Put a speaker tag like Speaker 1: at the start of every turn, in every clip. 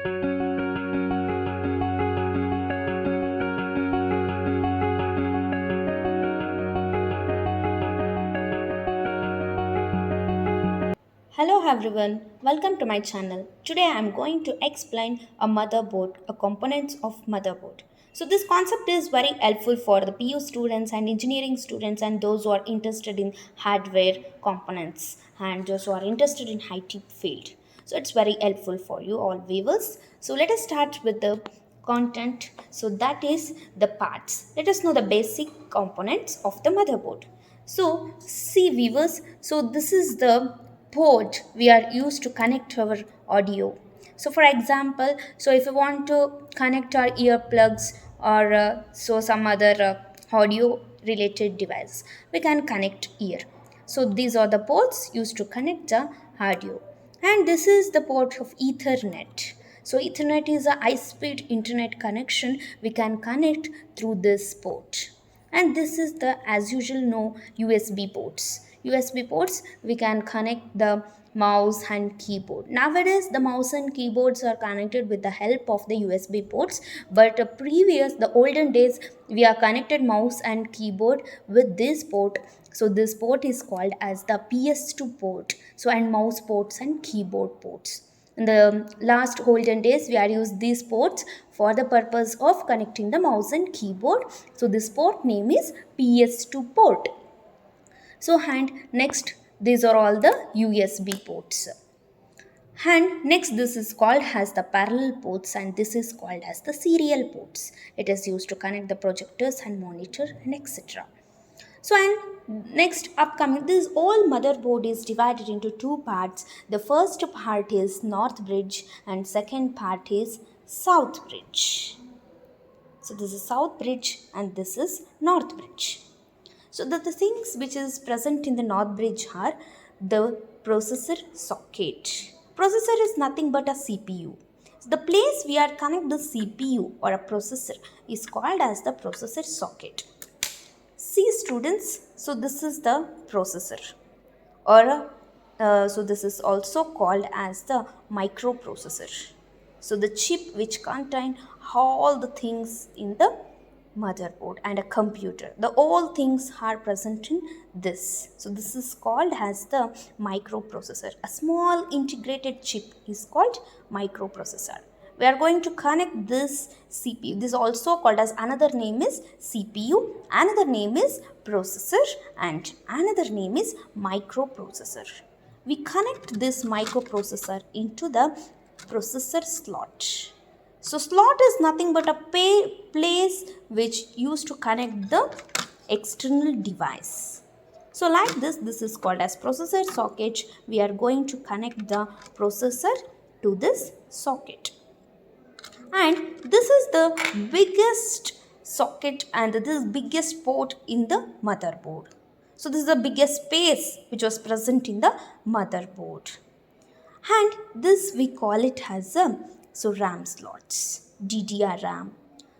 Speaker 1: Hello everyone, welcome to my channel. Today I am going to explain a motherboard, a components of motherboard. So this concept is very helpful for the PU students and engineering students and those who are interested in hardware components and those who are interested in IT field. So it's very helpful for you all viewers. So let us start with the content. So that is the parts. Let us know the basic components of the motherboard. So see viewers, so this is the port we are used to connect our audio. So for example, so if you want to connect our earplugs or so some other audio related device, we can connect here. So these are the ports used to connect the audio. And this is the port of Ethernet. So Ethernet is a high-speed internet connection we can connect through this port. And this is the as usual no USB ports we can connect the mouse and keyboard. Nowadays the mouse and keyboards are connected with the help of the USB ports, but previous the olden days we are connected mouse and keyboard with this port. So this port is called as the PS2 port. So and mouse ports and keyboard ports. In the last olden days, we are used these ports for the purpose of connecting the mouse and keyboard. So this port name is PS2 port. So and next, these are all the USB ports. And next this is called as the parallel ports and this is called as the serial ports. It is used to connect the projectors and monitor and etc. So and next upcoming this whole motherboard is divided into two parts. The first part is north bridge and second part is south bridge. So this is south bridge and this is north bridge. So the things which is present in the north bridge are the processor socket. Processor is nothing but a CPU. So the place we are connect the CPU or a processor is called as the processor socket. See students, so this is the processor or so this is also called as the microprocessor. So the chip which contain all the things in the motherboard and a computer. The all things are present in this. So this is called as the microprocessor. A small integrated chip is called microprocessor. We are going to connect this CPU. This is also called as another name is CPU, another name is processor and another name is microprocessor. We connect this microprocessor into the processor slot. So slot is nothing but a place which used to connect the external device. So like this is called as processor socket. We are going to connect the processor to this socket. And this is the biggest socket and this is biggest port in the motherboard. So this is the biggest space which was present in the motherboard. And this we call it as a RAM slots, DDR RAM.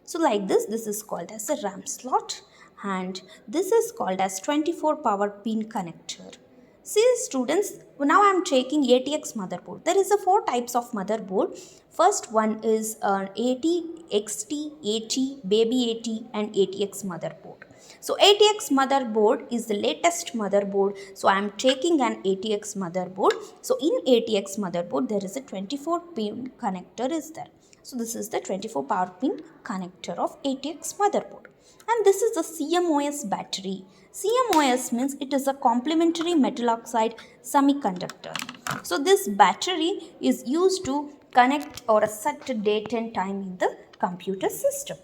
Speaker 1: So like this is called as a RAM slot and this is called as 24 power pin connector. See students, now I am taking ATX motherboard. There is a 4 types of motherboard. First one is AT, XT, AT, Baby AT and ATX motherboard. So ATX motherboard is the latest motherboard. So I am taking an ATX motherboard. So in ATX motherboard there is a 24 pin connector is there. So this is the 24 power pin connector of ATX motherboard. And this is the CMOS battery. CMOS means it is a complementary metal oxide semiconductor. So this battery is used to connect or set date and time in the computer system.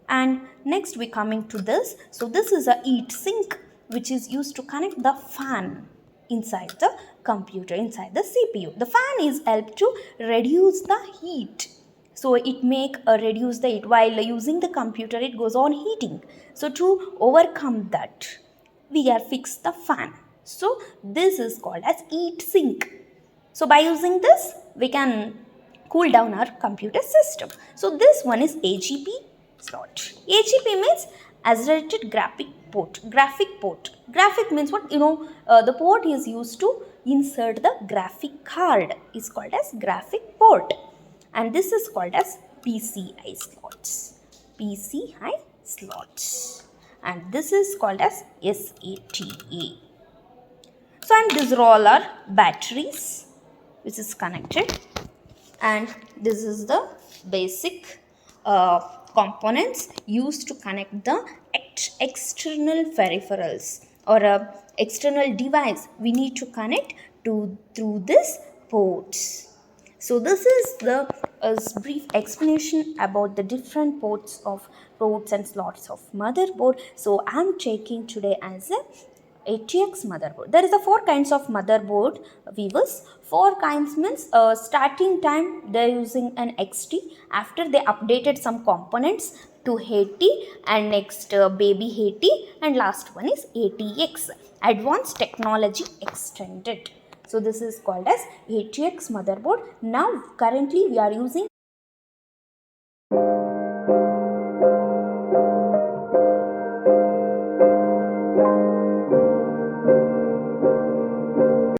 Speaker 1: And next we coming to this. So this is a Heatsink which is used to connect the fan inside the computer, inside the CPU. The fan is helped to reduce the heat. So it make reduce the heat. While using the computer it goes on heating. So to overcome that we are fix the fan. So this is called as Heatsink. So by using this we can cool down our computer system. So this one is AGP slot. AGP means accelerated graphic port. Graphic means what? The port is used to insert the graphic card. Is called as graphic port. and this is called as PCI slots. PCI slots, and this is called as SATA. So, and these are all our batteries which is connected, and this is the basic components used to connect the external peripherals or external device we need to connect to through this ports. So this is the brief explanation about the different ports and slots of motherboard. So I'm taking today as a ATX motherboard. There is a four kinds of motherboard viewers. Four kinds means starting time they're using an XT. After they updated some components to 80, and next baby 80, and last one is ATX, advanced technology extended. So this is called as ATX motherboard. Now currently we are using